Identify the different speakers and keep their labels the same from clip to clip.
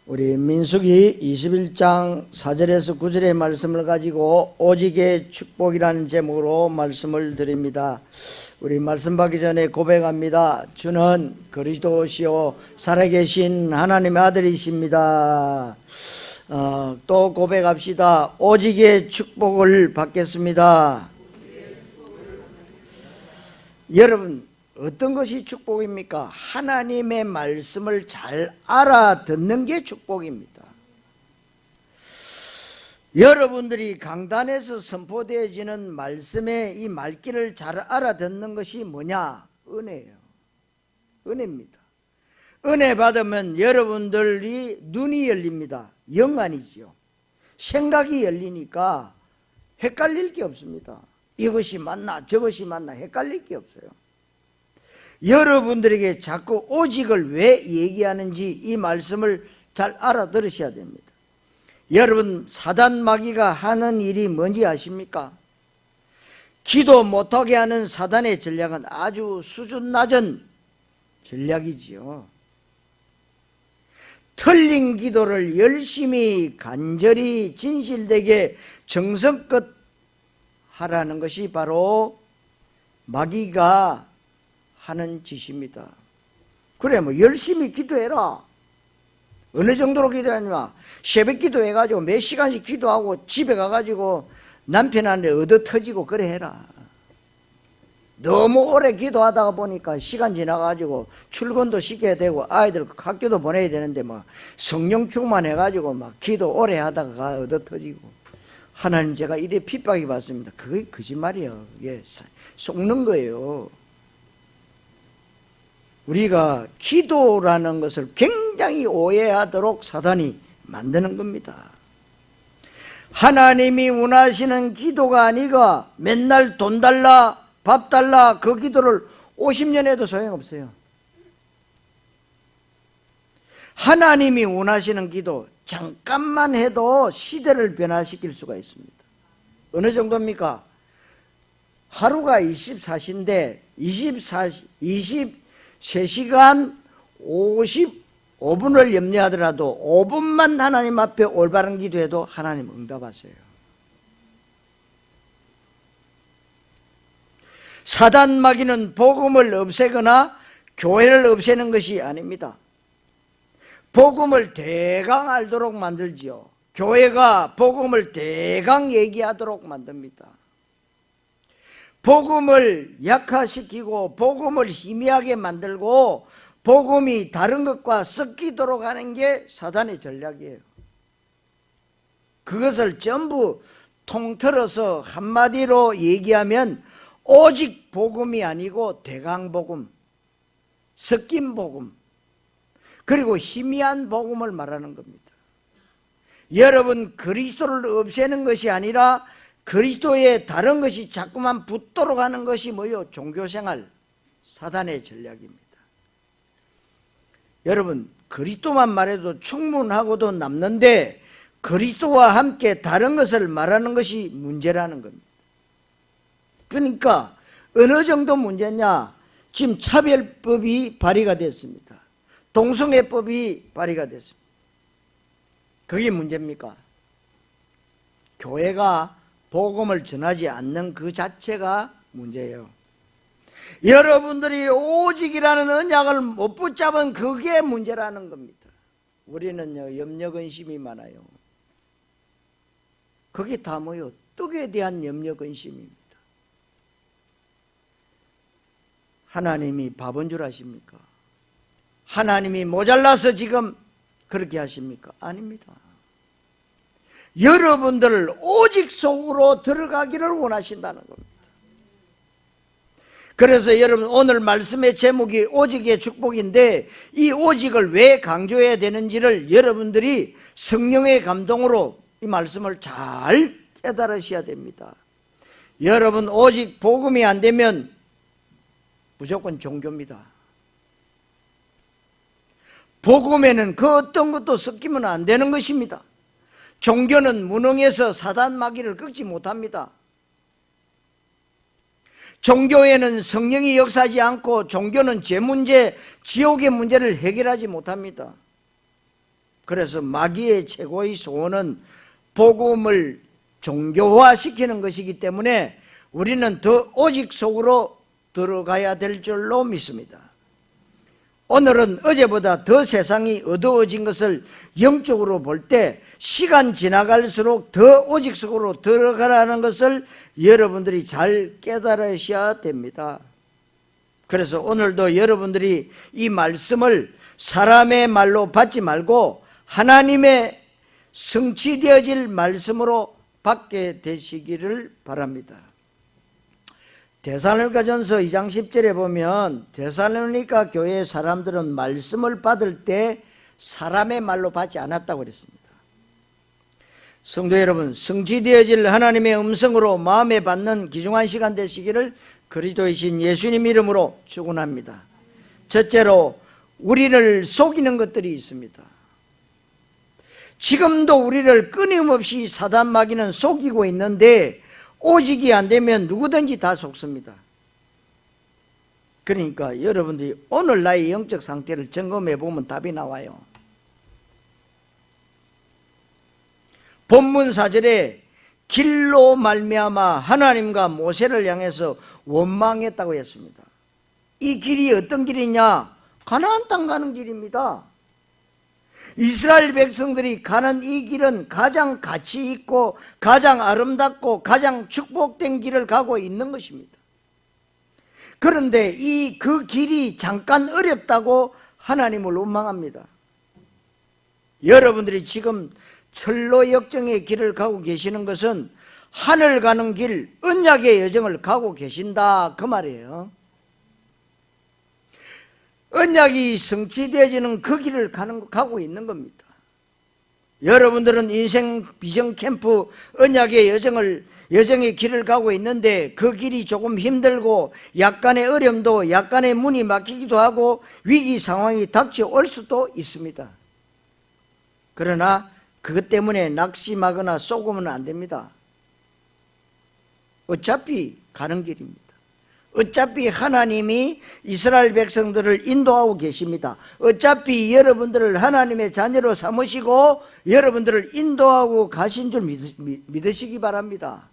Speaker 1: 우리 민수기 21장 4절에서 9절의 말씀을 가지고 오직의 축복이라는 제목으로 말씀을 드립니다. 우리 말씀 받기 전에 고백합니다. 주는 그리스도시요 살아계신 하나님의 아들이십니다. 또 고백합시다. 오직의 축복을 받겠습니다. 여러분, 어떤 것이 축복입니까? 하나님의 말씀을 잘 알아듣는 게 축복입니다. 여러분들이 강단에서 선포되어지는 말씀의 이 말귀를 잘 알아듣는 것이 뭐냐? 은혜예요. 은혜입니다. 은혜 받으면 여러분들이 눈이 열립니다. 영안이지요. 생각이 열리니까 헷갈릴 게 없습니다. 이것이 맞나 저것이 맞나 헷갈릴 게 없어요. 여러분들에게 자꾸 오직을 왜 얘기하는지 이 말씀을 잘 알아들으셔야 됩니다. 여러분, 사단 마귀가 하는 일이 뭔지 아십니까? 기도 못하게 하는 사단의 전략은 아주 수준 낮은 전략이지요. 틀린 기도를 열심히 간절히 진실되게 정성껏 하라는 것이 바로 마귀가 하는 짓입니다. 그래, 열심히 기도해라. 어느 정도로 기도하냐? 새벽 기도해가지고 몇 시간씩 기도하고 집에 가가지고 남편한테 얻어 터지고 그래 해라. 너무 오래 기도하다가 보니까 시간 지나가지고 출근도 시켜야 되고 아이들 학교도 보내야 되는데 성령 충만해가지고 기도 오래 하다가 얻어 터지고. 하나님, 제가 이래 핍박이 받습니다. 그게 거짓말이에요. 그게 속는 거예요. 우리가 기도라는 것을 굉장히 오해하도록 사단이 만드는 겁니다. 하나님이 원하시는 기도가 아니고 맨날 돈 달라 밥 달라 그 기도를 50년 해도 소용없어요. 하나님이 원하시는 기도 잠깐만 해도 시대를 변화시킬 수가 있습니다. 어느 정도입니까? 하루가 24시인데 23시간 55분을 염려하더라도 5분만 하나님 앞에 올바른 기도해도 하나님 응답하세요. 사단 마귀는 복음을 없애거나 교회를 없애는 것이 아닙니다. 복음을 대강 알도록 만들지요. 교회가 복음을 대강 얘기하도록 만듭니다. 복음을 약화시키고 복음을 희미하게 만들고 복음이 다른 것과 섞이도록 하는 게 사단의 전략이에요. 그것을 전부 통틀어서 한마디로 얘기하면 오직 복음이 아니고 대강복음, 섞인 복음, 그리고 희미한 복음을 말하는 겁니다. 여러분, 그리스도를 없애는 것이 아니라 그리스도에 다른 것이 자꾸만 붙도록 하는 것이 뭐예요? 종교생활, 사단의 전략입니다. 여러분, 그리스도만 말해도 충분하고도 남는데 그리스도와 함께 다른 것을 말하는 것이 문제라는 겁니다. 그러니까 어느 정도 문제냐? 지금 차별법이 발의가 됐습니다. 동성애법이 발의가 됐습니다. 그게 문제입니까? 교회가 복음을 전하지 않는 그 자체가 문제예요. 여러분들이 오직이라는 언약을 못 붙잡은 그게 문제라는 겁니다. 우리는요, 염려근심이 많아요. 그게 다 뭐예요? 떡에 대한 염려근심입니다. 하나님이 바본 줄 아십니까? 하나님이 모자라서 지금 그렇게 하십니까? 아닙니다. 여러분들을 오직 속으로 들어가기를 원하신다는 겁니다. 그래서 여러분, 오늘 말씀의 제목이 오직의 축복인데 이 오직을 왜 강조해야 되는지를 여러분들이 성령의 감동으로 이 말씀을 잘 깨달으셔야 됩니다. 여러분, 오직 복음이 안 되면 무조건 종교입니다. 복음에는 그 어떤 것도 섞이면 안 되는 것입니다. 종교는 무능해서 사단 마귀를 꺾지 못합니다. 종교에는 성령이 역사하지 않고 종교는 죄 문제, 지옥의 문제를 해결하지 못합니다. 그래서 마귀의 최고의 소원은 복음을 종교화시키는 것이기 때문에 우리는 더 오직 속으로 들어가야 될 줄로 믿습니다. 오늘은 어제보다 더 세상이 어두워진 것을 영적으로 볼 때 시간 지나갈수록 더 오직 속으로 들어가라는 것을 여러분들이 잘 깨달으셔야 됩니다. 그래서 오늘도 여러분들이 이 말씀을 사람의 말로 받지 말고 하나님의 성취되어질 말씀으로 받게 되시기를 바랍니다. 데살로니가전서 2장 10절에 보면 데살로니가 교회의 사람들은 말씀을 받을 때 사람의 말로 받지 않았다고 그랬습니다. 성도 여러분, 성취되어질 하나님의 음성으로 마음에 받는 귀중한 시간 되시기를 그리스도이신 예수님 이름으로 축원합니다. 첫째로 우리를 속이는 것들이 있습니다. 지금도 우리를 끊임없이 사단 마귀는 속이고 있는데 오직이 안 되면 누구든지 다 속습니다. 그러니까 여러분들이 오늘 나의 영적 상태를 점검해 보면 답이 나와요. 본문 4절에 길로 말미암아 하나님과 모세를 향해서 원망했다고 했습니다. 이 길이 어떤 길이냐? 가나안 땅 가는 길입니다. 이스라엘 백성들이 가는 이 길은 가장 가치 있고 가장 아름답고 가장 축복된 길을 가고 있는 것입니다. 그런데 그 길이 잠깐 어렵다고 하나님을 원망합니다. 여러분들이 지금 철로 역정의 길을 가고 계시는 것은 하늘 가는 길, 언약의 여정을 가고 계신다 그 말이에요. 언약이 성취되어지는 그 길을 가고 있는 겁니다. 여러분들은 인생 비전 캠프 언약의 여정의 길을 가고 있는데 그 길이 조금 힘들고 약간의 어려움도 약간의 문이 막히기도 하고 위기 상황이 닥쳐올 수도 있습니다. 그러나 그것 때문에 낙심하거나 속으면 안 됩니다. 어차피 가는 길입니다. 어차피 하나님이 이스라엘 백성들을 인도하고 계십니다. 어차피 여러분들을 하나님의 자녀로 삼으시고 여러분들을 인도하고 가신 줄 믿으시기 바랍니다.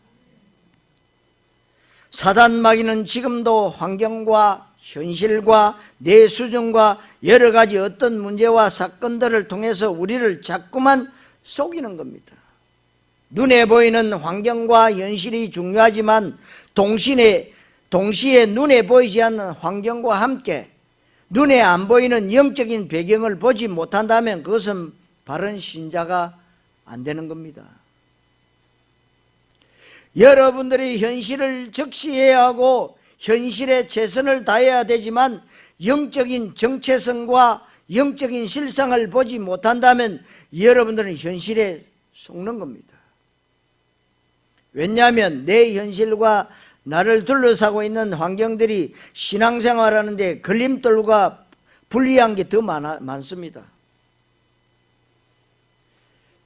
Speaker 1: 사단 마귀는 지금도 환경과 현실과 내 수준과 여러 가지 어떤 문제와 사건들을 통해서 우리를 자꾸만 속이는 겁니다. 눈에 보이는 환경과 현실이 중요하지만 동시에 눈에 보이지 않는 환경과 함께 눈에 안 보이는 영적인 배경을 보지 못한다면 그것은 바른 신자가 안 되는 겁니다. 여러분들이 현실을 적시해야 하고 현실에 최선을 다해야 되지만 영적인 정체성과 영적인 실상을 보지 못한다면 여러분들은 현실에 속는 겁니다. 왜냐하면 내 현실과 나를 둘러싸고 있는 환경들이 신앙생활하는데 걸림돌과 불리한 게 더 많습니다.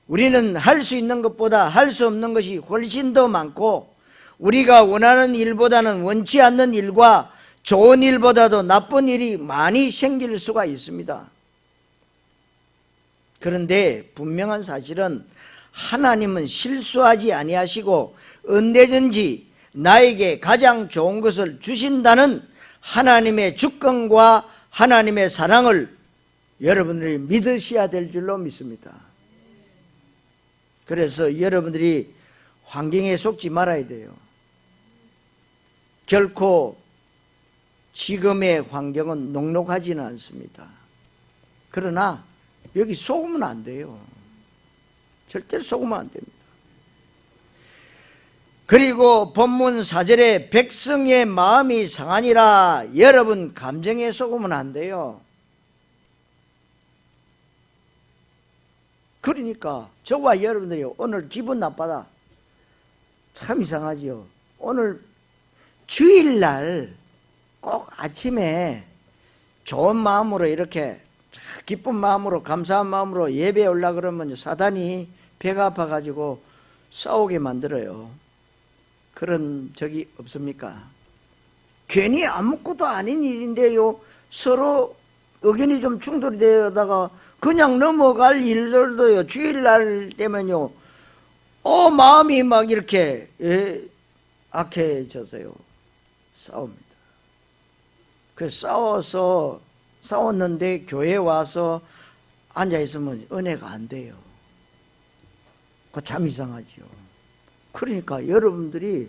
Speaker 1: 우리는 할 수 있는 것보다 할 수 없는 것이 훨씬 더 많고 우리가 원하는 일보다는 원치 않는 일과 좋은 일보다도 나쁜 일이 많이 생길 수가 있습니다. 그런데 분명한 사실은 하나님은 실수하지 아니하시고 언제든지 나에게 가장 좋은 것을 주신다는 하나님의 주권과 하나님의 사랑을 여러분들이 믿으셔야 될 줄로 믿습니다. 그래서 여러분들이 환경에 속지 말아야 돼요. 결코 지금의 환경은 녹록하지는 않습니다. 그러나 여기 속으면 안 돼요. 절대로 속으면 안 됩니다. 그리고 본문 4절에 백성의 마음이 상하니라. 여러분 감정에 속으면 안 돼요. 그러니까 저와 여러분들이 오늘 기분 나빠다. 참 이상하지요. 오늘 주일날 꼭 아침에 좋은 마음으로 이렇게 기쁜 마음으로 감사한 마음으로 예배에 올라 그러면 사단이 배가 아파가지고 싸우게 만들어요. 그런 적이 없습니까? 괜히 아무것도 아닌 일인데요 서로 의견이 좀 충돌이 되다가 그냥 넘어갈 일들도요, 주일날 되면요, 마음이 막 이렇게, 악해져서요, 싸웁니다. 싸웠는데 교회 와서 앉아있으면 은혜가 안 돼요. 그거 참 이상하죠. 그러니까 여러분들이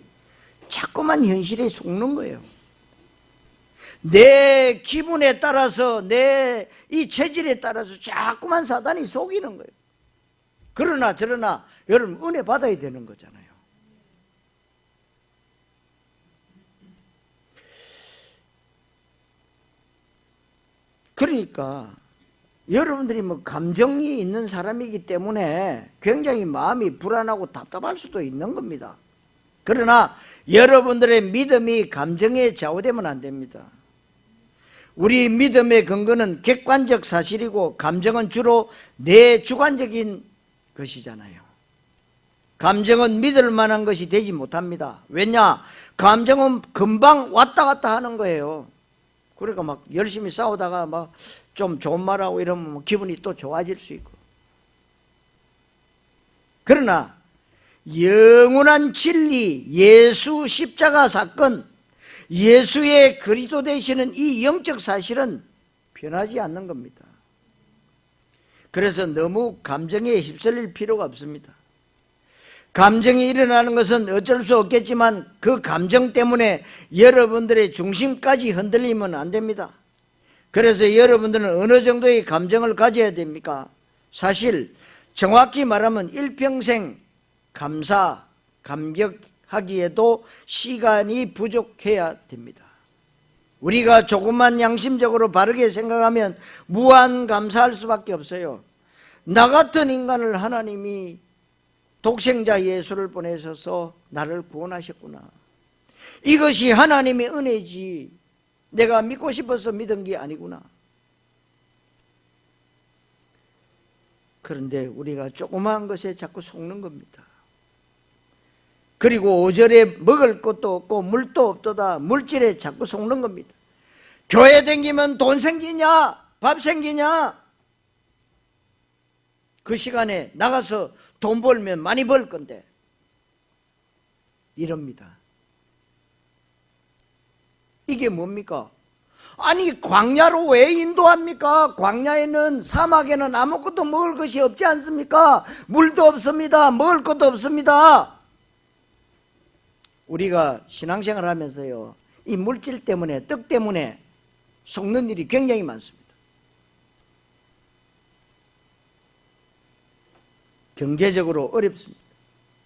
Speaker 1: 자꾸만 현실에 속는 거예요. 내 기분에 따라서, 내 이 체질에 따라서 자꾸만 사단이 속이는 거예요. 그러나 여러분 은혜 받아야 되는 거잖아요. 그러니까 여러분들이 뭐 감정이 있는 사람이기 때문에 굉장히 마음이 불안하고 답답할 수도 있는 겁니다. 그러나 여러분들의 믿음이 감정에 좌우되면 안 됩니다. 우리 믿음의 근거는 객관적 사실이고 감정은 주로 내주관적인 것이잖아요. 감정은 믿을 만한 것이 되지 못합니다. 왜냐? 감정은 금방 왔다 갔다 하는 거예요. 그러니까 막 열심히 싸우다가 막 좀 좋은 말하고 이러면 기분이 또 좋아질 수 있고. 그러나 영원한 진리, 예수 십자가 사건, 예수의 그리스도 되시는 이 영적 사실은 변하지 않는 겁니다. 그래서 너무 감정에 휩쓸릴 필요가 없습니다. 감정이 일어나는 것은 어쩔 수 없겠지만 그 감정 때문에 여러분들의 중심까지 흔들리면 안 됩니다. 그래서 여러분들은 어느 정도의 감정을 가져야 됩니까? 사실 정확히 말하면 일평생 감사, 감격하기에도 시간이 부족해야 됩니다. 우리가 조금만 양심적으로 바르게 생각하면 무한 감사할 수밖에 없어요. 나 같은 인간을 하나님이 독생자 예수를 보내셔서 나를 구원하셨구나. 이것이 하나님의 은혜지 내가 믿고 싶어서 믿은 게 아니구나. 그런데 우리가 조그마한 것에 자꾸 속는 겁니다. 그리고 5절에 먹을 것도 없고 물도 없도다, 물질에 자꾸 속는 겁니다. 교회 다니면 돈 생기냐, 밥 생기냐, 그 시간에 나가서 돈 벌면 많이 벌 건데 이럽니다. 이게 뭡니까? 아니 광야로 왜 인도합니까? 광야에는, 사막에는 아무것도 먹을 것이 없지 않습니까? 물도 없습니다. 먹을 것도 없습니다. 우리가 신앙생활 하면서요, 이 물질 때문에, 떡 때문에 속는 일이 굉장히 많습니다. 경제적으로 어렵습니다.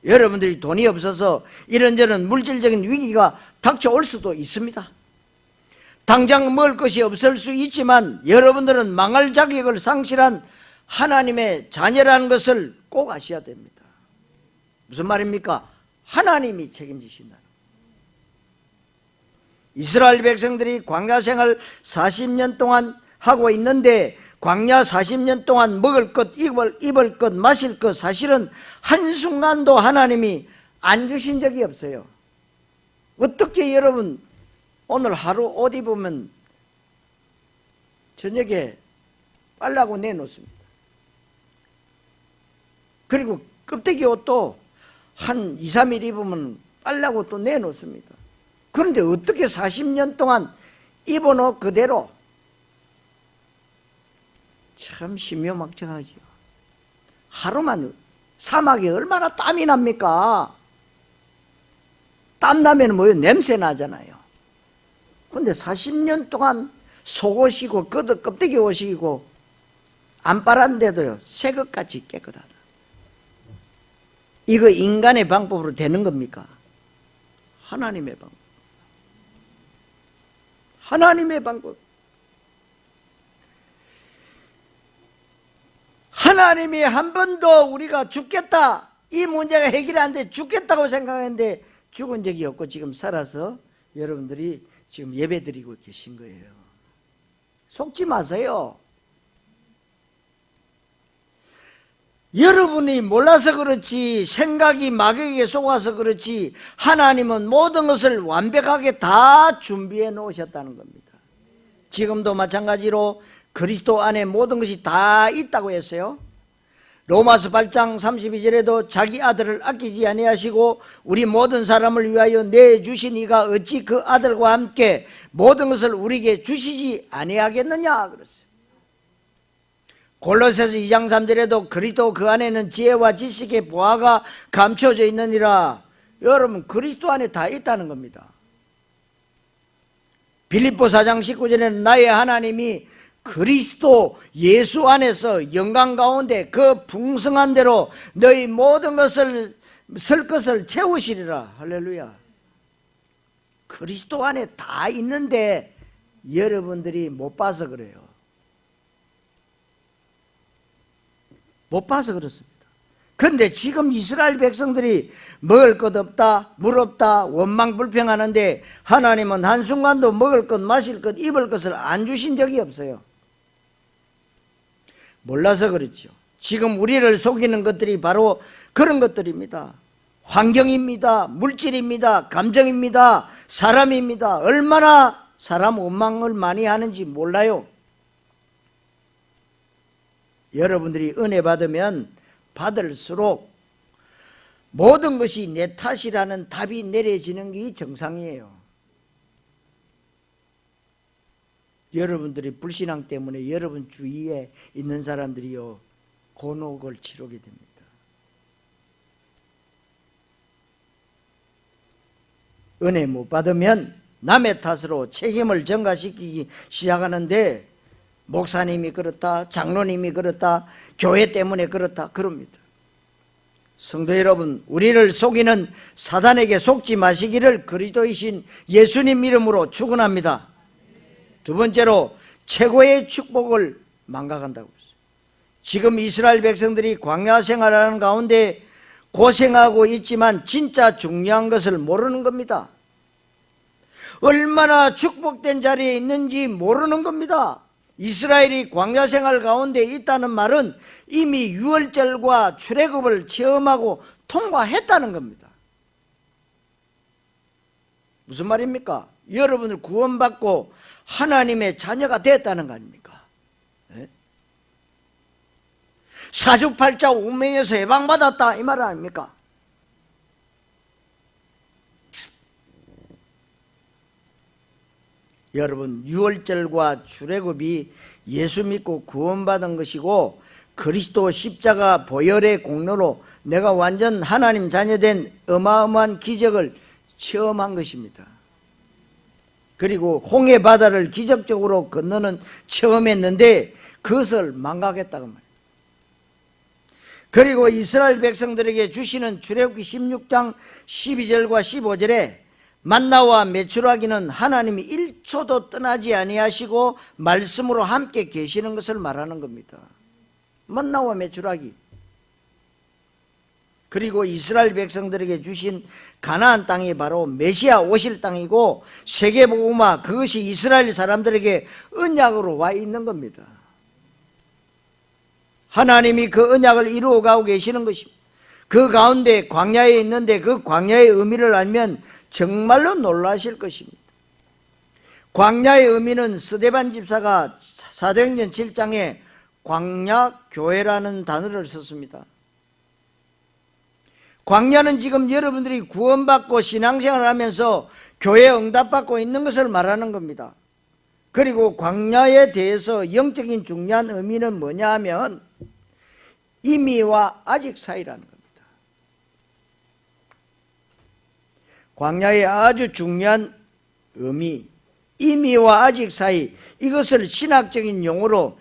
Speaker 1: 여러분들이 돈이 없어서 이런저런 물질적인 위기가 닥쳐올 수도 있습니다. 당장 먹을 것이 없을 수 있지만 여러분들은 망할 자격을 상실한 하나님의 자녀라는 것을 꼭 아셔야 됩니다. 무슨 말입니까? 하나님이 책임지신다. 이스라엘 백성들이 광야 생활 40년 동안 하고 있는데 광야 40년 동안 먹을 것, 입을 것, 마실 것 사실은 한순간도 하나님이 안 주신 적이 없어요. 어떻게 여러분 오늘 하루 옷 입으면 저녁에 빨라고 내놓습니다. 그리고 껍데기 옷도 한 2, 3일 입으면 빨라고 또 내놓습니다. 그런데 어떻게 40년 동안 입어놓은 그대로, 참 신묘막정하죠. 하루만, 사막에 얼마나 땀이 납니까? 땀 나면 뭐예요? 냄새 나잖아요. 근데 40년 동안 속옷이고 껍데기 옷이고 안 빨았는데도요 새 것같이 깨끗하다. 이거 인간의 방법으로 되는 겁니까? 하나님의 방법. 하나님의 방법. 하나님이 한 번도 우리가 죽겠다, 이 문제가 해결이 안 돼 죽겠다고 생각했는데 죽은 적이 없고 지금 살아서 여러분들이 지금 예배드리고 계신 거예요. 속지 마세요. 여러분이 몰라서 그렇지, 생각이 마귀에게 속아서 그렇지, 하나님은 모든 것을 완벽하게 다 준비해 놓으셨다는 겁니다. 지금도 마찬가지로 그리스도 안에 모든 것이 다 있다고 했어요. 로마서 8장 32절에도 자기 아들을 아끼지 아니하시고 우리 모든 사람을 위하여 내주신 이가 어찌 그 아들과 함께 모든 것을 우리에게 주시지 아니하겠느냐 그랬어요. 골로새서 2장 3절에도 그리스도 그 안에는 지혜와 지식의 보화가 감춰져 있느니라. 여러분, 그리스도 안에 다 있다는 겁니다. 빌립보 4장 19절에는 나의 하나님이 그리스도 예수 안에서 영광 가운데 그 풍성한 대로 너희 모든 것을 쓸 것을 채우시리라. 할렐루야. 그리스도 안에 다 있는데 여러분들이 못 봐서 그래요. 못 봐서 그렇습니다. 그런데 지금 이스라엘 백성들이 먹을 것 없다, 물 없다, 원망 불평하는데 하나님은 한순간도 먹을 것, 마실 것, 입을 것을 안 주신 적이 없어요. 몰라서 그렇죠. 지금 우리를 속이는 것들이 바로 그런 것들입니다. 환경입니다. 물질입니다. 감정입니다. 사람입니다. 얼마나 사람 원망을 많이 하는지 몰라요. 여러분들이 은혜 받으면 받을수록 모든 것이 내 탓이라는 답이 내려지는 게 정상이에요. 여러분들이 불신앙 때문에 여러분 주위에 있는 사람들이요 곤혹을 치르게 됩니다. 은혜 못 받으면 남의 탓으로 책임을 전가시키기 시작하는데 목사님이 그렇다, 장로님이 그렇다, 교회 때문에 그렇다 그럽니다. 성도 여러분, 우리를 속이는 사단에게 속지 마시기를 그리스도이신 예수님 이름으로 축원합니다. 두 번째로 최고의 축복을 망각한다고 했어요. 지금 이스라엘 백성들이 광야 생활하는 가운데 고생하고 있지만 진짜 중요한 것을 모르는 겁니다. 얼마나 축복된 자리에 있는지 모르는 겁니다. 이스라엘이 광야 생활 가운데 있다는 말은 이미 유월절과 출애굽을 체험하고 통과했다는 겁니다. 무슨 말입니까? 여러분을 구원받고 하나님의 자녀가 됐다는 거 아닙니까? 네? 사주팔자 운명에서 해방받았다 이 말 아닙니까? 여러분, 유월절과 출애굽이 예수 믿고 구원받은 것이고 그리스도 십자가 보혈의 공로로 내가 완전 하나님 자녀된 어마어마한 기적을 체험한 것입니다. 그리고 홍해 바다를 기적적으로 건너는 체험했는데 그것을 망각했다고 말이에요. 그리고 이스라엘 백성들에게 주시는 출애굽기 16장 12절과 15절에 만나와 메추라기는 하나님이 1초도 떠나지 아니하시고 말씀으로 함께 계시는 것을 말하는 겁니다. 만나와 메추라기. 그리고 이스라엘 백성들에게 주신 가나안 땅이 바로 메시아 오실 땅이고 세계복음화, 그것이 이스라엘 사람들에게 언약으로 와 있는 겁니다. 하나님이 그 언약을 이루어가고 계시는 것입니다. 그 가운데 광야에 있는데 그 광야의 의미를 알면 정말로 놀라실 것입니다. 광야의 의미는 스데반 집사가 사도행전 7장에 광야교회라는 단어를 썼습니다. 광야는 지금 여러분들이 구원받고 신앙생활을 하면서 교회에 응답받고 있는 것을 말하는 겁니다. 그리고 광야에 대해서 영적인 중요한 의미는 뭐냐 하면 이미와 아직 사이라는 겁니다. 광야의 아주 중요한 의미, 이미와 아직 사이, 이것을 신학적인 용어로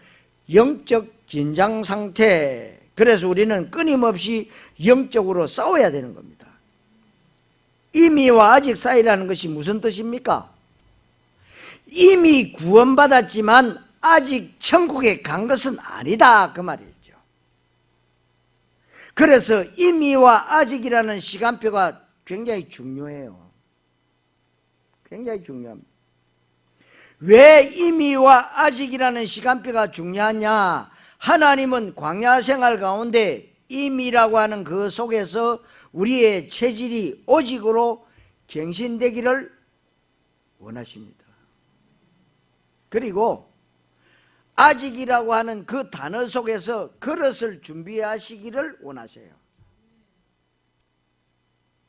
Speaker 1: 영적 긴장 상태, 그래서 우리는 끊임없이 영적으로 싸워야 되는 겁니다. 이미와 아직 사이라는 것이 무슨 뜻입니까? 이미 구원받았지만 아직 천국에 간 것은 아니다 그 말이죠. 그래서 이미와 아직이라는 시간표가 굉장히 중요해요. 굉장히 중요합니다. 왜 이미와 아직이라는 시간표가 중요하냐? 하나님은 광야 생활 가운데 이미라고 하는 그 속에서 우리의 체질이 오직으로 갱신되기를 원하십니다. 그리고 아직이라고 하는 그 단어 속에서 그릇을 준비하시기를 원하세요.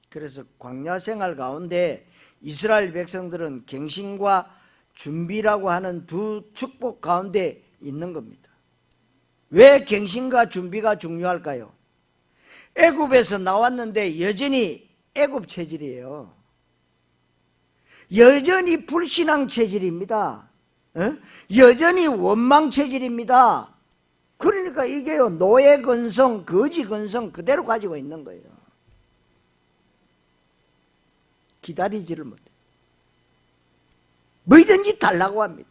Speaker 1: 그래서 광야 생활 가운데 이스라엘 백성들은 갱신과 준비라고 하는 두 축복 가운데 있는 겁니다. 왜 갱신과 준비가 중요할까요? 애굽에서 나왔는데 여전히 애굽 체질이에요. 여전히 불신앙 체질입니다. 여전히 원망 체질입니다. 그러니까 이게요, 노예 근성, 거지 근성 그대로 가지고 있는 거예요. 기다리지를 못해요. 뭐든지 달라고 합니다.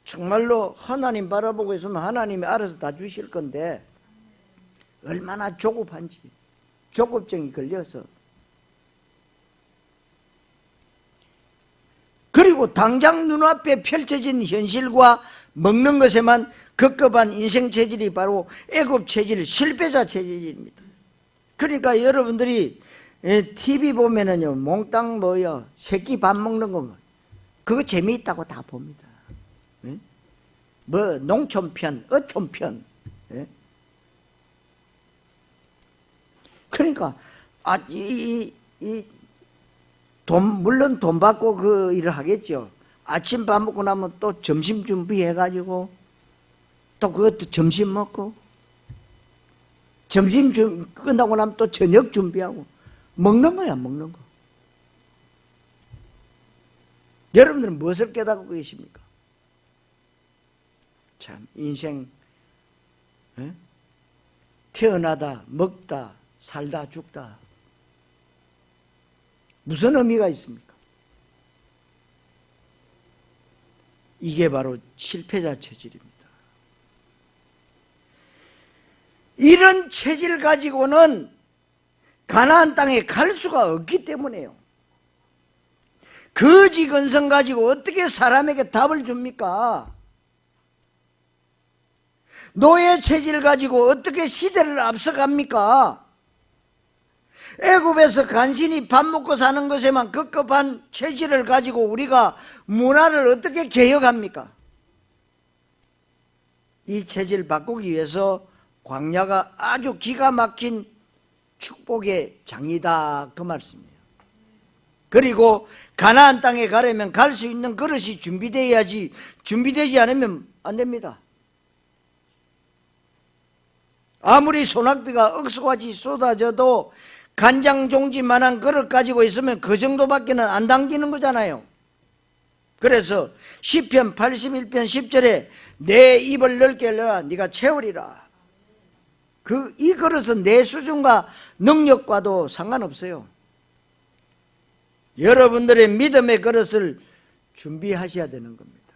Speaker 1: 정말로 하나님 바라보고 있으면 하나님이 알아서 다 주실 건데 얼마나 조급한지, 조급증이 걸려서. 그리고 당장 눈앞에 펼쳐진 현실과 먹는 것에만 급급한 인생 체질이 바로 애굽 체질, 실패자 체질입니다. 그러니까 여러분들이 TV 보면은요, 몽땅 뭐요, 새끼 밥 먹는 거, 그거 재미있다고 다 봅니다. 뭐 농촌편, 어촌편. 그러니까 물론 돈 받고 그 일을 하겠죠. 아침 밥 먹고 나면 또 점심 준비해가지고 또 그것도 점심 먹고, 점심 끝나고 나면 또 저녁 준비하고, 먹는 거야, 먹는 거. 여러분들은 무엇을 깨닫고 계십니까? 참, 인생, 태어나다, 먹다, 살다, 죽다. 무슨 의미가 있습니까? 이게 바로 실패자 체질입니다. 이런 체질 가지고는 가나안 땅에 갈 수가 없기 때문에요. 거지 근성 가지고 어떻게 사람에게 답을 줍니까? 노예 체질 가지고 어떻게 시대를 앞서갑니까? 애굽에서 간신히 밥 먹고 사는 것에만 급급한 체질을 가지고 우리가 문화를 어떻게 개혁합니까? 이 체질 바꾸기 위해서 광야가 아주 기가 막힌 축복의 장이다, 그 말씀이에요. 그리고 가나안 땅에 가려면 갈 수 있는 그릇이 준비되어야지, 준비되지 않으면 안 됩니다. 아무리 소낙비가 억수같이 쏟아져도 간장 종지만한 그릇 가지고 있으면 그 정도밖에는 안 당기는 거잖아요. 그래서 시편 81편 10절에 내 입을 넓게 열라 네가 채우리라. 이 그릇은 내 수준과 능력과도 상관없어요. 여러분들의 믿음의 그릇을 준비하셔야 되는 겁니다.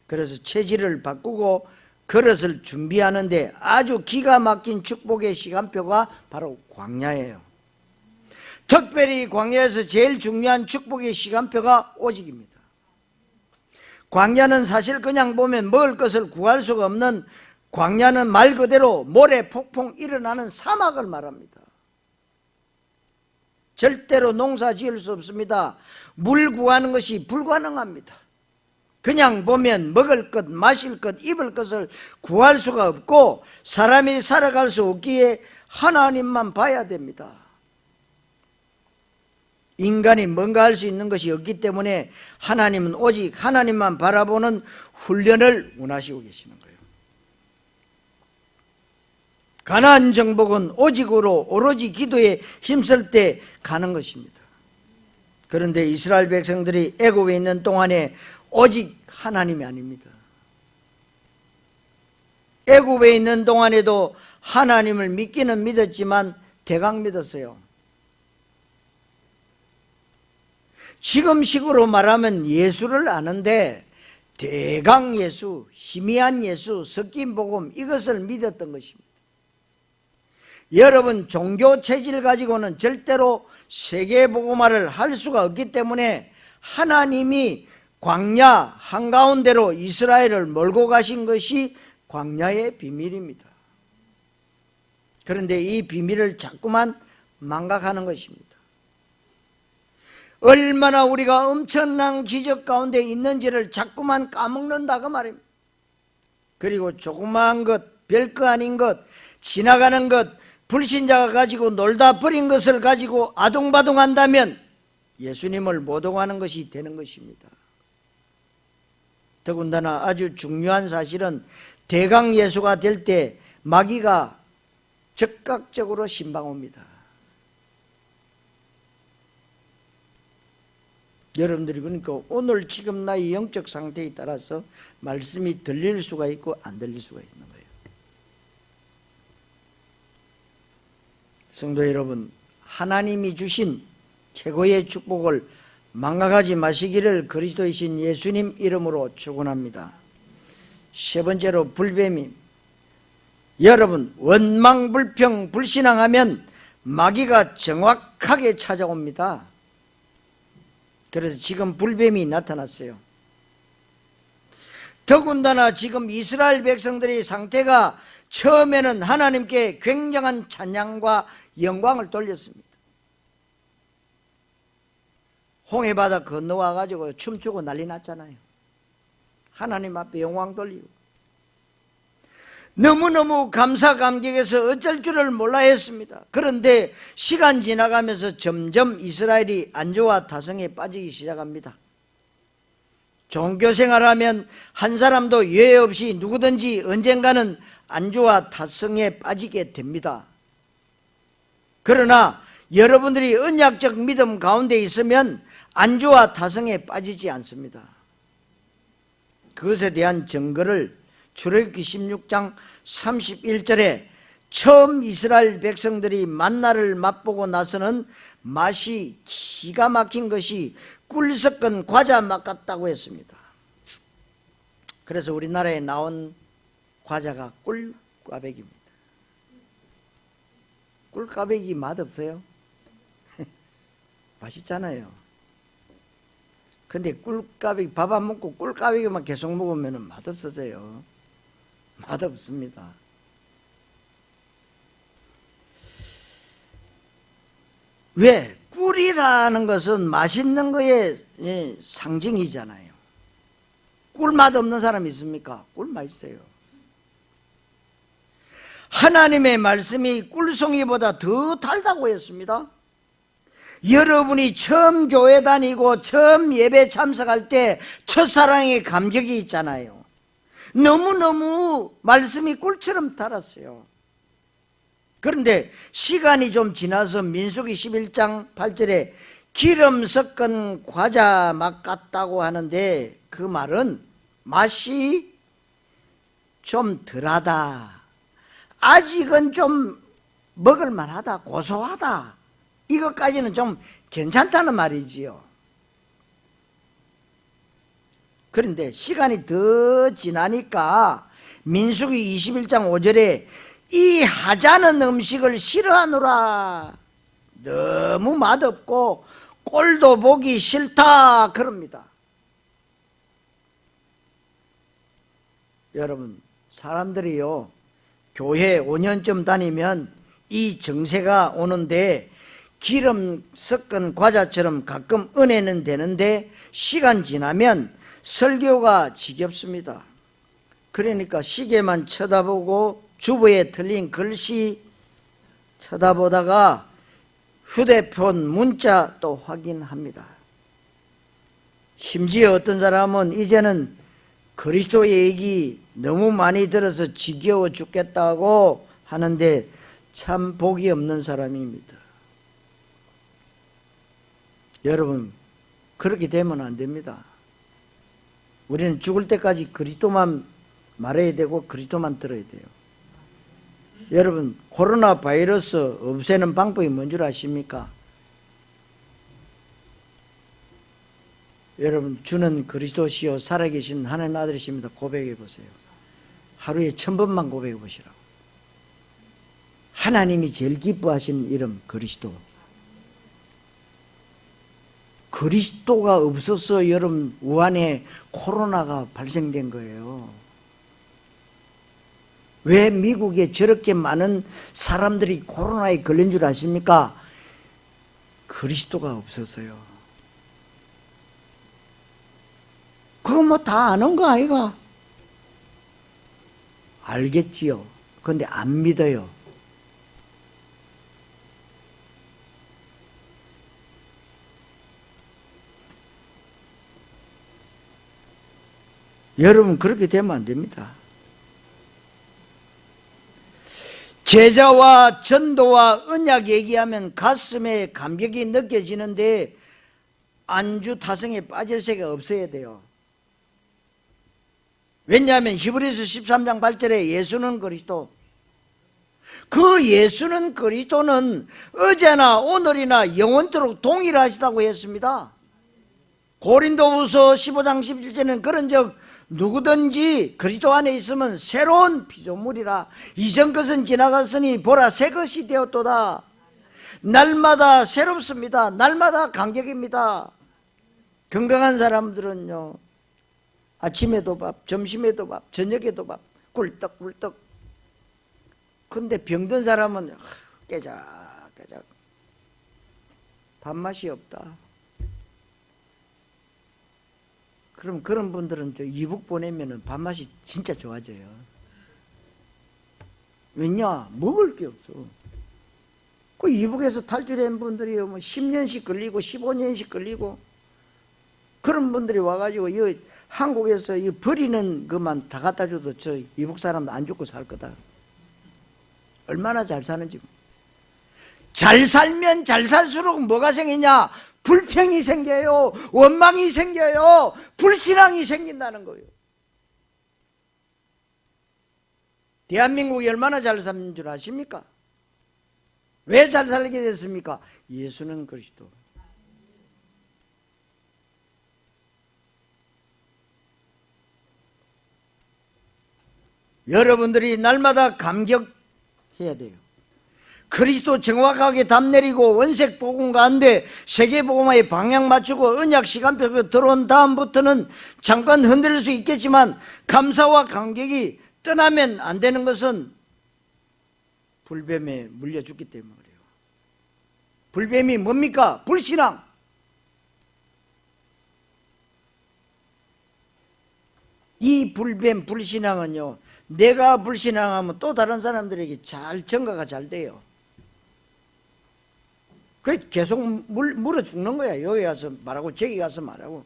Speaker 1: 그래서 체질을 바꾸고 그릇을 준비하는데 아주 기가 막힌 축복의 시간표가 바로 광야예요. 특별히 광야에서 제일 중요한 축복의 시간표가 오직입니다. 광야는 사실 그냥 보면 먹을 것을 구할 수가 없는, 광야는 말 그대로 모래 폭풍 일어나는 사막을 말합니다. 절대로 농사 지을 수 없습니다. 물 구하는 것이 불가능합니다. 그냥 보면 먹을 것, 마실 것, 입을 것을 구할 수가 없고 사람이 살아갈 수 없기에 하나님만 봐야 됩니다. 인간이 뭔가 할 수 있는 것이 없기 때문에 하나님은 오직 하나님만 바라보는 훈련을 원하시고 계시는 거예요. 가나안 정복은 오직으로 오로지 기도에 힘쓸 때 가는 것입니다. 그런데 이스라엘 백성들이 애굽에 있는 동안에 오직 하나님이 아닙니다. 애굽에 있는 동안에도 하나님을 믿기는 믿었지만 대강 믿었어요. 지금식으로 말하면 예수를 아는데 대강 예수, 희미한 예수, 섞인 복음, 이것을 믿었던 것입니다. 여러분, 종교 체질 가지고는 절대로 세계 복음화를 할 수가 없기 때문에 하나님이 광야 한가운데로 이스라엘을 몰고 가신 것이 광야의 비밀입니다. 그런데 이 비밀을 자꾸만 망각하는 것입니다. 얼마나 우리가 엄청난 기적 가운데 있는지를 자꾸만 까먹는다 그 말입니다. 그리고 조그마한 것, 별거 아닌 것, 지나가는 것, 불신자가 가지고 놀다 버린 것을 가지고 아둥바둥한다면 예수님을 모독하는 것이 되는 것입니다. 더군다나 아주 중요한 사실은 대강 예수가 될 때 마귀가 즉각적으로 신방옵니다. 여러분들이 그러니까 오늘 지금 나의 영적 상태에 따라서 말씀이 들릴 수가 있고 안 들릴 수가 있는 거예요. 성도 여러분, 하나님이 주신 최고의 축복을 망각하지 마시기를 그리스도이신 예수님 이름으로 축원합니다. 세 번째로 불뱀이, 여러분 원망 불평 불신앙하면 마귀가 정확하게 찾아옵니다. 그래서 지금 불뱀이 나타났어요. 더군다나 지금 이스라엘 백성들의 상태가 처음에는 하나님께 굉장한 찬양과 영광을 돌렸습니다. 홍해바다 건너와가지고 춤추고 난리 났잖아요. 하나님 앞에 영광 돌리고 너무너무 감사 감격해서 어쩔 줄을 몰라 했습니다. 그런데 시간 지나가면서 점점 이스라엘이 안주와 타성에 빠지기 시작합니다. 종교생활하면 한 사람도 예외 없이 누구든지 언젠가는 안주와 타성에 빠지게 됩니다. 그러나 여러분들이 언약적 믿음 가운데 있으면 안주와 타성에 빠지지 않습니다. 그것에 대한 증거를 출애굽기 16장 31절에 처음 이스라엘 백성들이 만나를 맛보고 나서는 맛이 기가 막힌 것이 꿀 섞은 과자 맛 같다고 했습니다. 그래서 우리나라에 나온 과자가 꿀꽈배기입니다. 꿀꽈배기 맛없어요? 맛있잖아요. 근데 꿀꽈배기 밥 안 먹고 꿀꽈배기만 계속 먹으면 맛없어져요. 맛없습니다. 왜? 꿀이라는 것은 맛있는 거의 상징이잖아요. 꿀맛 없는 사람 있습니까? 꿀 맛있어요. 하나님의 말씀이 꿀송이보다 더 달다고 했습니다. 여러분이 처음 교회 다니고 처음 예배 참석할 때 첫사랑의 감격이 있잖아요. 너무너무 말씀이 꿀처럼 달았어요. 그런데 시간이 좀 지나서 민수기 11장 8절에 기름 섞은 과자 맛 같다고 하는데 그 말은 맛이 좀 덜하다, 아직은 좀 먹을만하다, 고소하다, 이것까지는 좀 괜찮다는 말이지요. 그런데 시간이 더 지나니까 민수기 21장 5절에 이 하자는 음식을 싫어하노라, 너무 맛없고 꼴도 보기 싫다 그럽니다. 여러분, 사람들이요 교회 5년쯤 다니면 이 정세가 오는데 기름 섞은 과자처럼 가끔 은혜는 되는데 시간 지나면 설교가 지겹습니다. 그러니까 시계만 쳐다보고 주보에 틀린 글씨 쳐다보다가 휴대폰 문자 또 확인합니다. 심지어 어떤 사람은 이제는 그리스도 얘기 너무 많이 들어서 지겨워 죽겠다고 하는데 참 복이 없는 사람입니다. 여러분, 그렇게 되면 안 됩니다. 우리는 죽을 때까지 그리스도만 말해야 되고 그리스도만 들어야 돼요. 여러분, 코로나 바이러스 없애는 방법이 뭔 줄 아십니까? 여러분, 주는 그리스도시요 살아계신 하나님 아들이십니다. 고백해 보세요. 하루에 1000번만 고백해 보시라고. 하나님이 제일 기뻐하시는 이름 그리스도. 그리스도가 없어서 여러분 우한에 코로나가 발생된 거예요. 왜 미국에 저렇게 많은 사람들이 코로나에 걸린 줄 아십니까? 그리스도가 없어서요. 이거 뭐 다 아는 거 아이가? 알겠지요. 그런데 안 믿어요. 여러분 그렇게 되면 안 됩니다. 제자와 전도와 언약 얘기하면 가슴에 감격이 느껴지는데 안주 타성에 빠질 새가 없어야 돼요. 왜냐하면 히브리서 13장 8절에 예수는 그리스도, 그 예수는 그리스도는 어제나 오늘이나 영원토록 동일하시다고 했습니다. 고린도후서 15장 11절에는 그런 적 누구든지 그리스도 안에 있으면 새로운 피조물이라, 이전 것은 지나갔으니 보라 새 것이 되었도다. 날마다 새롭습니다. 날마다 감격입니다. 건강한 사람들은요, 아침에도 밥, 점심에도 밥, 저녁에도 밥, 꿀떡꿀떡. 근데 병든 사람은 깨작깨작 밥맛이 없다. 그럼 그런 분들은 저 이북 보내면은 밥맛이 진짜 좋아져요. 왜냐? 먹을 게 없어. 그 이북에서 탈출한 분들이 뭐 10년씩 걸리고 15년씩 걸리고, 그런 분들이 와가지고 이 한국에서 이 버리는 것만 다 갖다 줘도 저 이북 사람 안 죽고 살 거다. 얼마나 잘 사는지. 잘 살면 잘 살수록 뭐가 생기냐? 불평이 생겨요. 원망이 생겨요. 불신앙이 생긴다는 거예요. 대한민국이 얼마나 잘 사는 줄 아십니까? 왜 잘 살게 됐습니까? 예수는 그리스도. 여러분들이 날마다 감격해야 돼요. 그리스도 정확하게 답 내리고 원색 복음 가운데 세계 복음화에 방향 맞추고 언약 시간표가 들어온 다음부터는 잠깐 흔들릴 수 있겠지만 감사와 감격이 떠나면 안 되는 것은 불뱀에 물려 죽기 때문에 그래요. 불뱀이 뭡니까? 불신앙. 이 불뱀 불신앙은요, 내가 불신앙하면 또 다른 사람들에게 잘 전가가 잘 돼요. 그 계속 물어 죽는 거야. 여기 가서 말하고 저기 가서 말하고.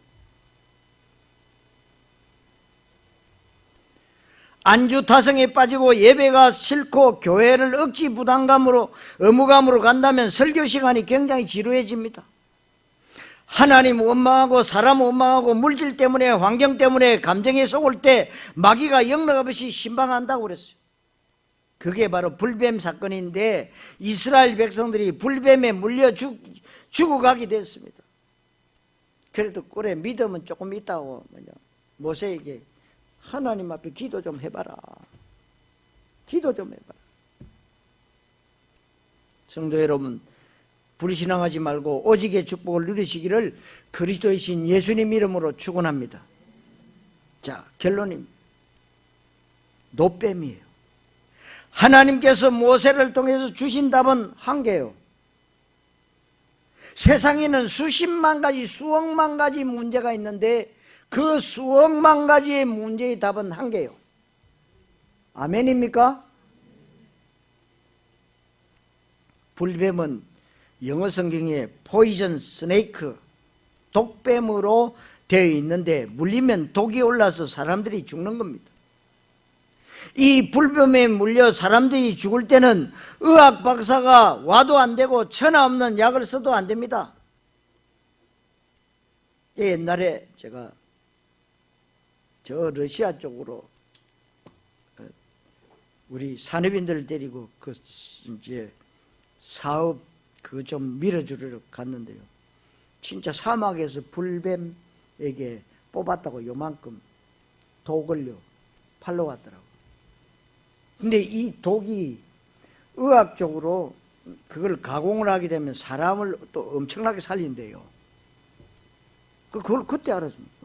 Speaker 1: 안주 타성에 빠지고 예배가 싫고 교회를 억지 부담감으로 의무감으로 간다면 설교 시간이 굉장히 지루해집니다. 하나님 원망하고 사람 원망하고 물질 때문에 환경 때문에 감정에 속을 때 마귀가 영락없이 신방한다고 그랬어요. 그게 바로 불뱀 사건인데 이스라엘 백성들이 불뱀에 물려 죽어가게 됐습니다. 그래도 꿀에 믿음은 조금 있다고 모세에게 하나님 앞에 기도 좀 해봐라. 기도 좀 해봐라. 성도 여러분, 불신앙하지 말고 오직의 축복을 누리시기를 그리스도의 신 예수님 이름으로 축원합니다. 자, 결론입니다. 노뱀이에요. 하나님께서 모세를 통해서 주신 답은 한 개요. 세상에는 수십만 가지, 수억만 가지 문제가 있는데 그 수억만 가지의 문제의 답은 한 개요. 아멘입니까? 불뱀은 영어 성경에 포이전 스네이크, 독뱀으로 되어 있는데 물리면 독이 올라서 사람들이 죽는 겁니다. 이 불뱀에 물려 사람들이 죽을 때는 의학 박사가 와도 안 되고 천하 없는 약을 써도 안 됩니다. 옛날에 제가 저 러시아 쪽으로 우리 산업인들을 데리고 그 이제 사업 그 좀 밀어주러 갔는데요. 진짜 사막에서 불뱀에게 뽑았다고 요만큼 독을요 팔러 갔더라고. 근데 이 독이 의학적으로 그걸 가공을 하게 되면 사람을 또 엄청나게 살린대요. 그걸 그때 알았습니다.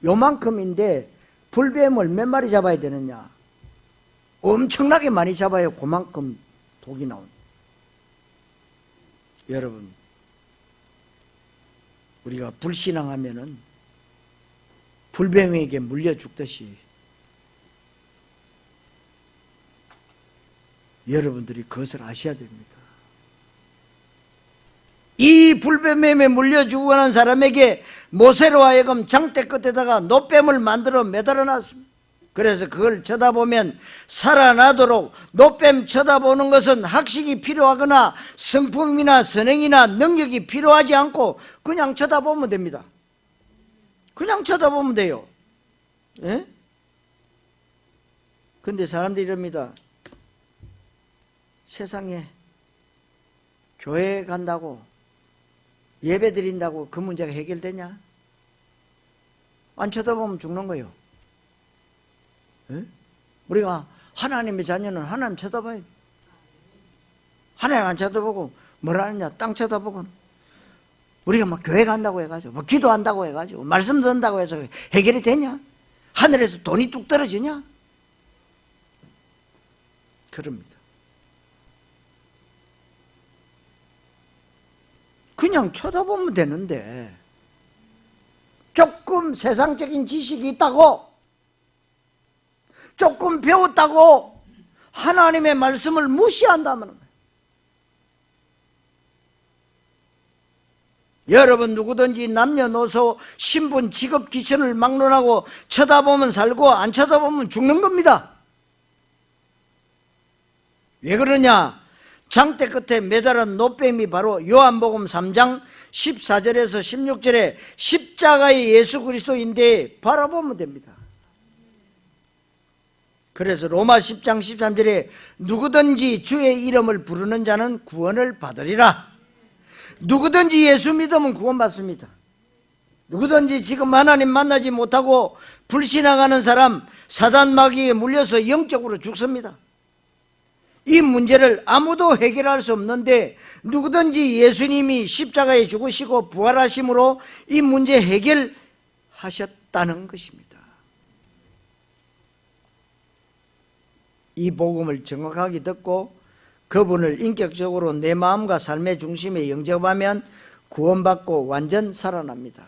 Speaker 1: 요만큼인데 불뱀을 몇 마리 잡아야 되느냐? 엄청나게 많이 잡아야 그만큼 독이 나온다. 여러분, 우리가 불신앙하면은 불뱀에게 물려 죽듯이 여러분들이 그것을 아셔야 됩니다. 이 불뱀에 물려 죽어가는 사람에게 모세로 하여금 장대 끝에다가 노뱀을 만들어 매달아 놨습니다. 그래서 그걸 쳐다보면 살아나도록, 노뱀 쳐다보는 것은 학식이 필요하거나 성품이나 선행이나 능력이 필요하지 않고 그냥 쳐다보면 됩니다. 그냥 쳐다보면 돼요. 예? 근데 사람들이 이럽니다. 세상에 교회 간다고, 예배 드린다고 그 문제가 해결되냐? 안 쳐다보면 죽는 거예요. 예? 우리가 하나님의 자녀는 하나님 쳐다봐야 돼. 하나님 안 쳐다보고 뭐라 하느냐? 땅 쳐다보고. 우리가 막 교회 간다고 해가지고, 뭐 기도한다고 해가지고, 말씀 듣는다고 해서 해결이 되냐? 하늘에서 돈이 뚝 떨어지냐? 그럽니다. 그냥 쳐다보면 되는데, 조금 세상적인 지식이 있다고, 조금 배웠다고 하나님의 말씀을 무시한다면 거예요. 여러분 누구든지 남녀노소 신분 직업 기천을 막론하고 쳐다보면 살고 안 쳐다보면 죽는 겁니다. 왜 그러냐? 장대 끝에 매달은 노뱀이 바로 요한복음 3장 14절에서 16절에 십자가의 예수 그리스도인데 바라보면 됩니다. 그래서 로마 10장 13절에 누구든지 주의 이름을 부르는 자는 구원을 받으리라. 누구든지 예수 믿으면 구원받습니다. 누구든지 지금 하나님 만나지 못하고 불신앙하는 사람, 사단 마귀에 물려서 영적으로 죽습니다. 이 문제를 아무도 해결할 수 없는데 누구든지 예수님이 십자가에 죽으시고 부활하심으로 이 문제 해결하셨다는 것입니다. 이 복음을 정확하게 듣고 그분을 인격적으로 내 마음과 삶의 중심에 영접하면 구원받고 완전 살아납니다.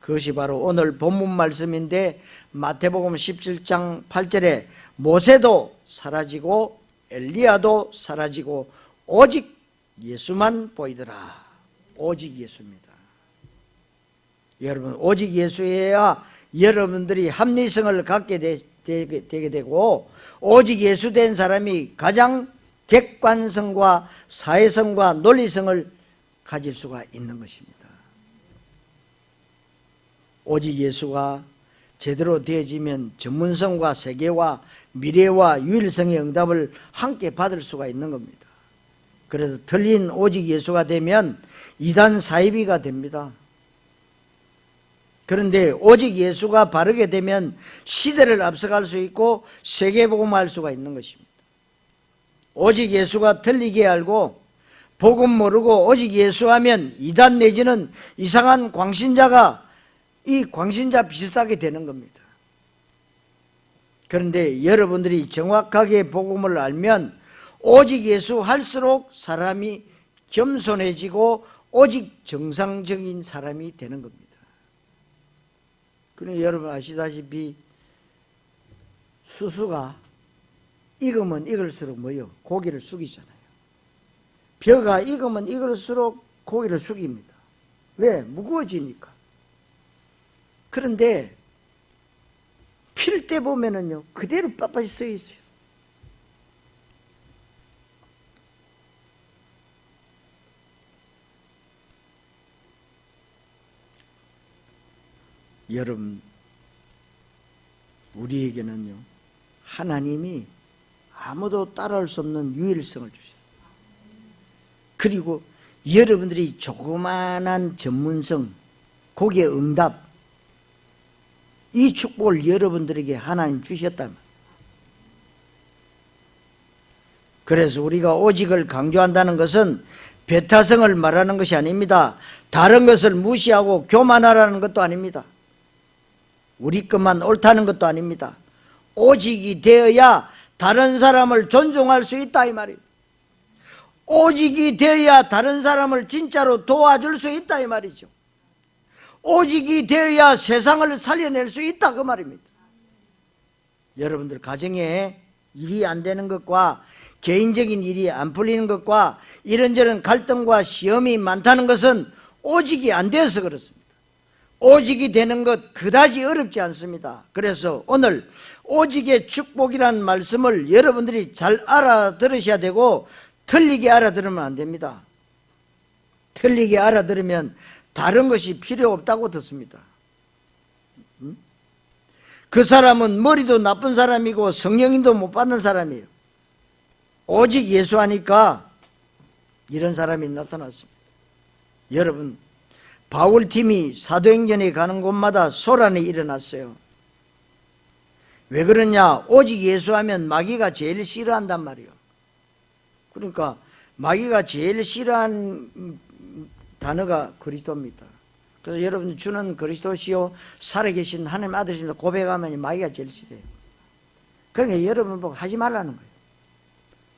Speaker 1: 그것이 바로 오늘 본문 말씀인데 마태복음 17장 8절에 모세도 사라지고 엘리야도 사라지고 오직 예수만 보이더라. 오직 예수입니다. 여러분, 오직 예수여야 여러분들이 합리성을 갖게 되게 되고, 오직 예수 된 사람이 가장 객관성과 사회성과 논리성을 가질 수가 있는 것입니다. 오직 예수가 제대로 되어지면 전문성과 세계와 미래와 유일성의 응답을 함께 받을 수가 있는 겁니다. 그래서 틀린 오직 예수가 되면 이단 사이비가 됩니다. 그런데 오직 예수가 바르게 되면 시대를 앞서갈 수 있고 세계복음할 수가 있는 것입니다. 오직 예수가 틀리게 알고 복음 모르고 오직 예수하면 이단 내지는 이상한 광신자가 이 광신자 비슷하게 되는 겁니다. 그런데 여러분들이 정확하게 복음을 알면 오직 예수 할수록 사람이 겸손해지고 오직 정상적인 사람이 되는 겁니다. 그런데 여러분 아시다시피 수수가 익으면 익을수록 뭐요? 고기를 숙이잖아요. 벼가 익으면 익을수록 고기를 숙입니다. 왜? 무거워지니까. 그런데 필 때 보면은요 그대로 빳빳이 써 있어요. 여러분, 우리에게는요 하나님이 아무도 따라올 수 없는 유일성을 주셨어요. 그리고 여러분들이 조그만한 전문성, 거기에 응답, 이 축복을 여러분들에게 하나님 주셨다면, 그래서 우리가 오직을 강조한다는 것은 배타성을 말하는 것이 아닙니다. 다른 것을 무시하고 교만하라는 것도 아닙니다. 우리 것만 옳다는 것도 아닙니다. 오직이 되어야 다른 사람을 존중할 수 있다 이 말이에요. 오직이 되어야 다른 사람을 진짜로 도와줄 수 있다 이 말이죠. 오직이 되어야 세상을 살려낼 수 있다 그 말입니다. 여러분들 가정에 일이 안 되는 것과 개인적인 일이 안 풀리는 것과 이런저런 갈등과 시험이 많다는 것은 오직이 안 돼서 그렇습니다. 오직이 되는 것 그다지 어렵지 않습니다. 그래서 오늘 오직의 축복이라는 말씀을 여러분들이 잘 알아들으셔야 되고 틀리게 알아들으면 안 됩니다. 틀리게 알아들으면 다른 것이 필요 없다고 듣습니다. 그 사람은 머리도 나쁜 사람이고 성령님도 못 받는 사람이에요. 오직 예수하니까 이런 사람이 나타났습니다. 여러분, 바울팀이 사도행전에 가는 곳마다 소란이 일어났어요. 왜 그러냐? 오직 예수하면 마귀가 제일 싫어한단 말이에요. 그러니까 마귀가 제일 싫어하는 단어가 그리스도입니다. 그래서 여러분, 주는 그리스도시요 살아계신 하나님 아들이십니다 고백하면 마귀가 제일 싫어요. 그러니까 여러분 보고 하지 말라는 거예요.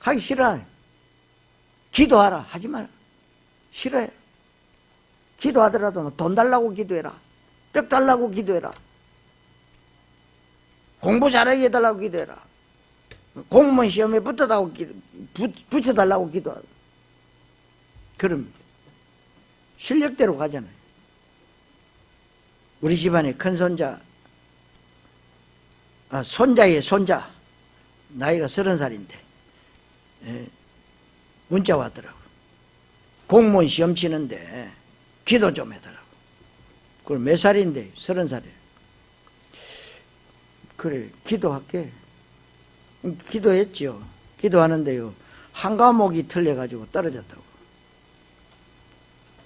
Speaker 1: 하기 싫어요. 기도하라. 하지 마라. 싫어요. 기도하더라도 돈 달라고 기도해라. 뼈 달라고 기도해라. 공부 잘하게 해달라고 기도해라. 공무원 시험에 붙여달라고 기도하라. 그럽니다. 실력대로 가잖아요. 우리 집안에 큰 손자, 손자의 손자, 나이가 30살인데 문자 왔더라고. 공무원 시험 치는데 기도 좀 해달라고. 그걸 몇 살인데? 30살이에요. 그래, 기도할게. 기도했죠. 기도하는데요, 한 과목이 틀려가지고 떨어졌다고.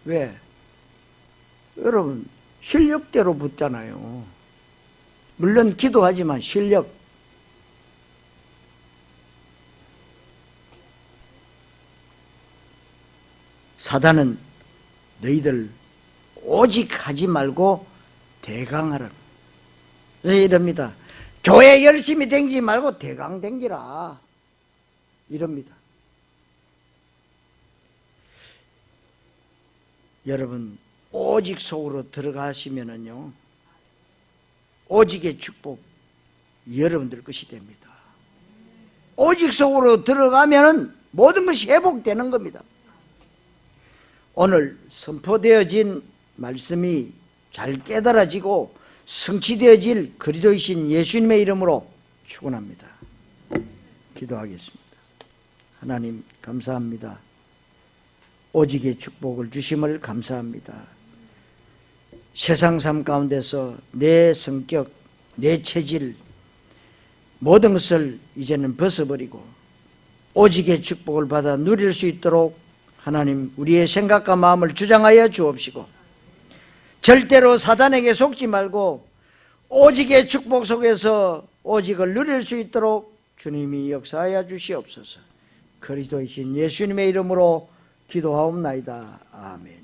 Speaker 1: 왜? 여러분, 실력대로 붙잖아요. 물론 기도하지만 실력. 사단은 너희들 오직 하지 말고 대강하라. 그래서 이럽니다. 교회 열심히 댕기지 말고 대강 댕기라. 이럽니다. 여러분, 오직 속으로 들어가시면은요, 오직의 축복 여러분들 것이 됩니다. 오직 속으로 들어가면은 모든 것이 회복되는 겁니다. 오늘 선포되어진 말씀이 잘 깨달아지고 성취되어질 그리스도이신 예수님의 이름으로 축원합니다. 기도하겠습니다. 하나님 감사합니다. 오직의 축복을 주심을 감사합니다. 세상 삶 가운데서 내 성격, 내 체질 모든 것을 이제는 벗어버리고 오직의 축복을 받아 누릴 수 있도록 하나님 우리의 생각과 마음을 주장하여 주옵시고 절대로 사단에게 속지 말고 오직의 축복 속에서 오직을 누릴 수 있도록 주님이 역사하여 주시옵소서. 그리스도이신 예수님의 이름으로 기도하옵나이다. 아멘.